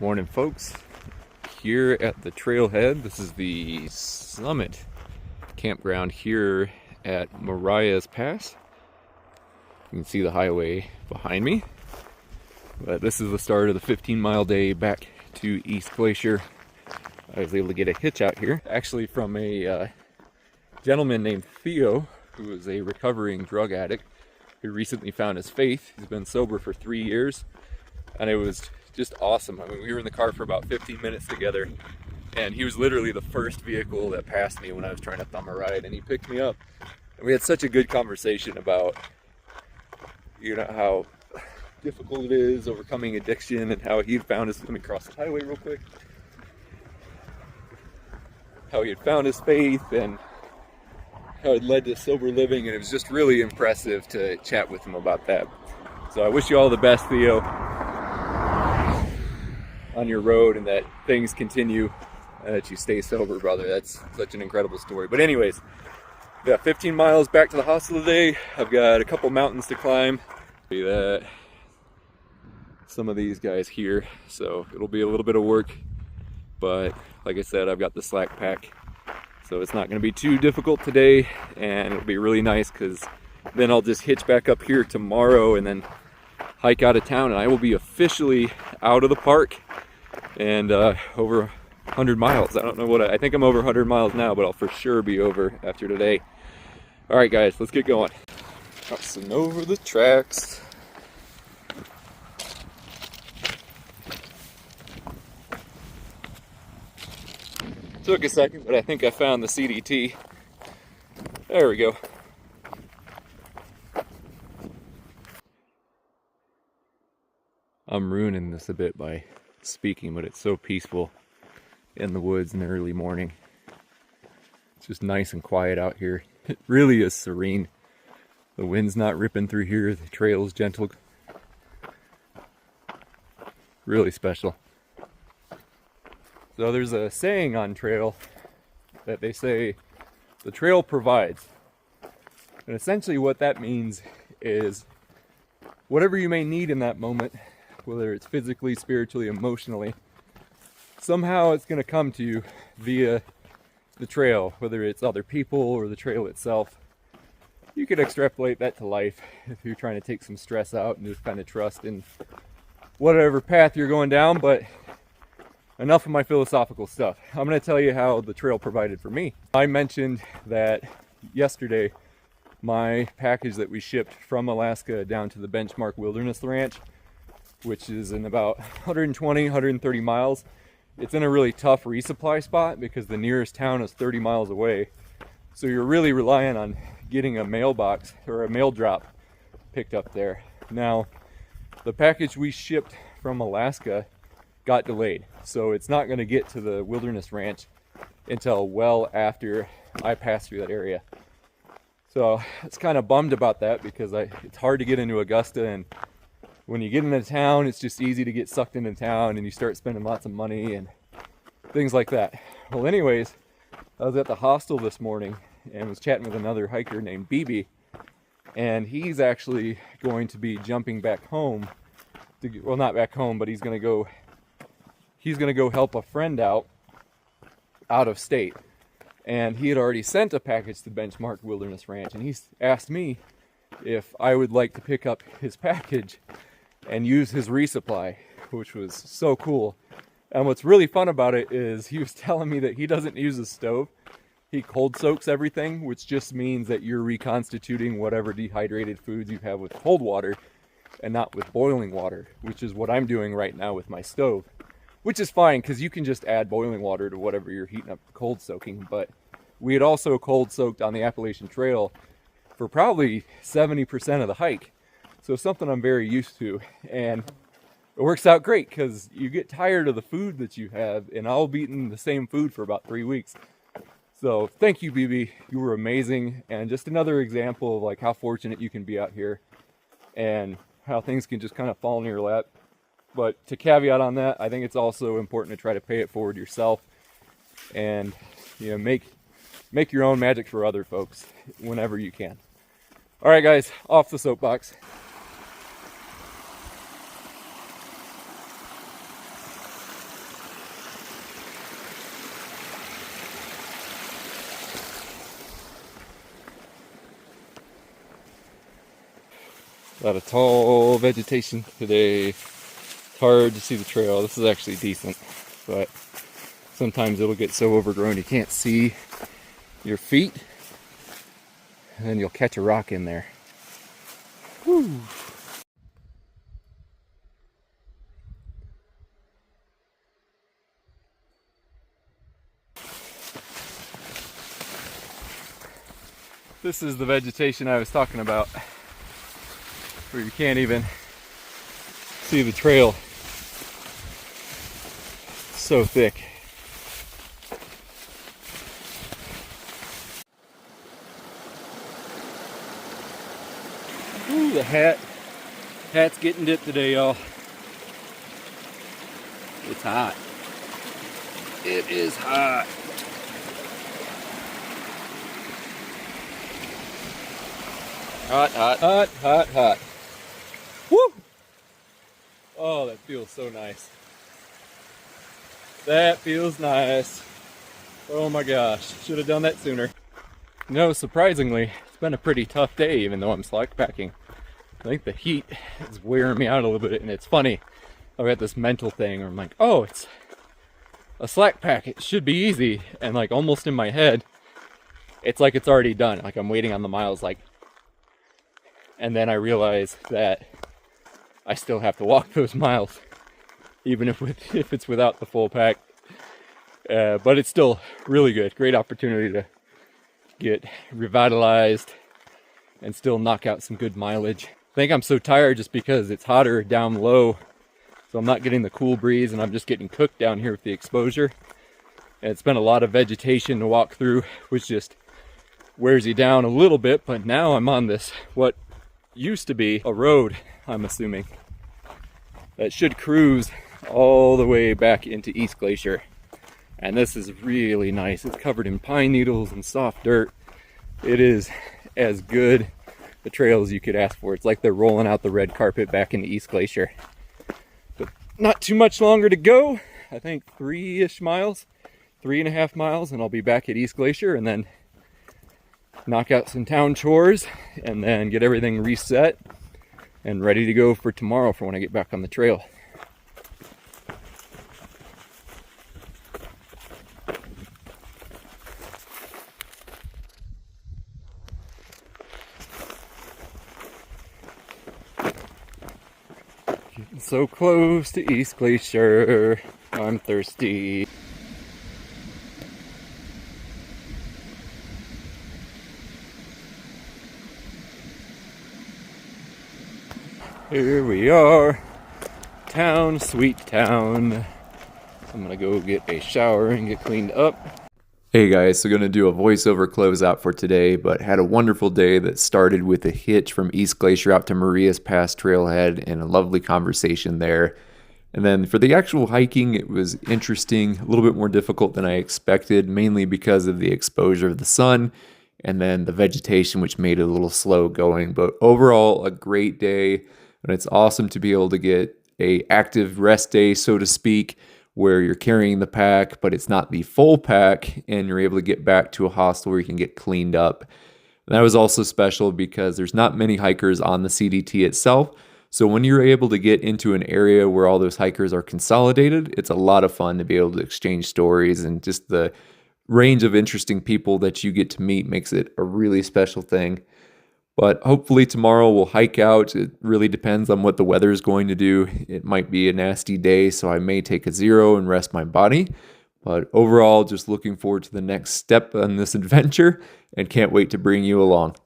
Morning, folks. Here at the trailhead, this is the summit campground here at Mariah's Pass. You can see the highway behind me. But this is the start of the 15-mile day back to East Glacier. I was able to get a hitch out here, actually from a gentleman named Theo, who is a recovering drug addict who recently found his faith. He's been sober for 3 years, and it was just awesome. I mean, we were in the car for about 15 minutes together, and he was literally the first vehicle that passed me when I was trying to thumb a ride, and he picked me up. And we had such a good conversation about, how difficult it is overcoming addiction, and how he'd found his, let me cross the highway real quick, how he had found his faith and how it led to sober living, and it was just really impressive to chat with him about that. So I wish you all the best, Theo, on your road, and that things continue, and that you stay sober, brother. That's such an incredible story. But anyways, we got 15 miles back to the hostel today. I've got a couple mountains to climb. See that? Some of these guys here, so it'll be a little bit of work, but like I said, I've got the slack pack, so it's not going to be too difficult today, and it'll be really nice because then I'll just hitch back up here tomorrow and then hike out of town, and I will be officially out of the park and over 100 miles. I don't know what I think I'm over 100 miles now, but I'll for sure be over after today. All right, guys, let's get going. Crossing over the tracks. Took a second, but I think I found the CDT. There we go. I'm ruining this a bit by speaking, but it's so peaceful in the woods in the early morning. It's just nice and quiet out here. It really is serene. The wind's not ripping through here. The trail is gentle. Really special. So there's a saying on trail that they say, the trail provides. And essentially what that means is whatever you may need in that moment, whether it's physically, spiritually, emotionally, somehow it's going to come to you via the trail, whether it's other people or the trail itself. You could extrapolate that to life if you're trying to take some stress out and just kind of trust in whatever path you're going down. But enough of my philosophical stuff. I'm going to tell you how the trail provided for me. I mentioned that yesterday my package that we shipped from Alaska down to the Benchmark Wilderness Ranch, which is in about 120, 130 miles. It's in a really tough resupply spot because the nearest town is 30 miles away. So you're really relying on getting a mailbox or a mail drop picked up there. Now, the package we shipped from Alaska got delayed, so it's not going to get to the Wilderness Ranch until well after I pass through that area. So it's kind of bummed about that because it's hard to get into Augusta, and when you get into town, it's just easy to get sucked into town and you start spending lots of money and things like that. Well, anyways, I was at the hostel this morning and was chatting with another hiker named BB, and he's actually going to be jumping back home. Well, not back home, but he's going to go help a friend out of state. And he had already sent a package to Benchmark Wilderness Ranch, and he's asked me if I would like to pick up his package and use his resupply, which was so cool. And what's really fun about it is he was telling me that he doesn't use a stove. He cold soaks everything, which just means that you're reconstituting whatever dehydrated foods you have with cold water and not with boiling water, which is what I'm doing right now with my stove. Which is fine because you can just add boiling water to whatever you're heating up cold soaking. But we had also cold soaked on the Appalachian Trail for probably 70% of the hike. So something I'm very used to, and it works out great because you get tired of the food that you have, and I'll be eating the same food for about 3 weeks. So thank you, BB. You were amazing, and just another example of like how fortunate you can be out here and how things can just kind of fall in your lap. But to caveat on that, I think it's also important to try to pay it forward yourself and make your own magic for other folks whenever you can. All right, guys, off the soapbox. A lot of tall vegetation today. It's hard to see the trail. This is actually decent, but sometimes it'll get so overgrown you can't see your feet, and then you'll catch a rock in there. Whew. This is the vegetation I was talking about, where you can't even see the trail. It's so thick. Ooh, the hat's getting dipped today, y'all. It's hot. It is hot. Hot, hot, hot, hot, hot. Woo! Oh, that feels so nice. That feels nice. Oh my gosh, should have done that sooner. No, surprisingly, it's been a pretty tough day even though I'm slack packing. I think the heat is wearing me out a little bit, and it's funny. I've got this mental thing where I'm like, oh, it's a slack pack, it should be easy. And like almost in my head, it's like it's already done. Like I'm waiting on the miles, like, and then I realize that I still have to walk those miles, even if it's without the full pack. But it's still really good. Great opportunity to get revitalized and still knock out some good mileage. I think I'm so tired just because it's hotter down low, so I'm not getting the cool breeze and I'm just getting cooked down here with the exposure. And it's been a lot of vegetation to walk through, which just wears you down a little bit. But now I'm on this, what used to be a road, I'm assuming, that should cruise all the way back into East Glacier. And this is really nice. It's covered in pine needles and soft dirt. It is as good a trail as you could ask for. It's like they're rolling out the red carpet back into East Glacier. But not too much longer to go. I think 3-ish miles, 3.5 miles, and I'll be back at East Glacier, and then knock out some town chores and then get everything reset and ready to go for tomorrow for when I get back on the trail. Getting so close to East Glacier. I'm thirsty. Here we are, town, sweet town. I'm gonna go get a shower and get cleaned up. Hey guys, so gonna do a voiceover closeout for today, but had a wonderful day that started with a hitch from East Glacier out to Maria's Pass trailhead and a lovely conversation there. And then for the actual hiking, it was interesting, a little bit more difficult than I expected, mainly because of the exposure of the sun and then the vegetation, which made it a little slow going. But overall, a great day. And it's awesome to be able to get a active rest day, so to speak, where you're carrying the pack, but it's not the full pack, and you're able to get back to a hostel where you can get cleaned up. And that was also special because there's not many hikers on the CDT itself. So when you're able to get into an area where all those hikers are consolidated, it's a lot of fun to be able to exchange stories, and just the range of interesting people that you get to meet makes it a really special thing. But hopefully tomorrow we'll hike out. It really depends on what the weather is going to do. It might be a nasty day, so I may take a 0 and rest my body. But overall, just looking forward to the next step on this adventure and can't wait to bring you along.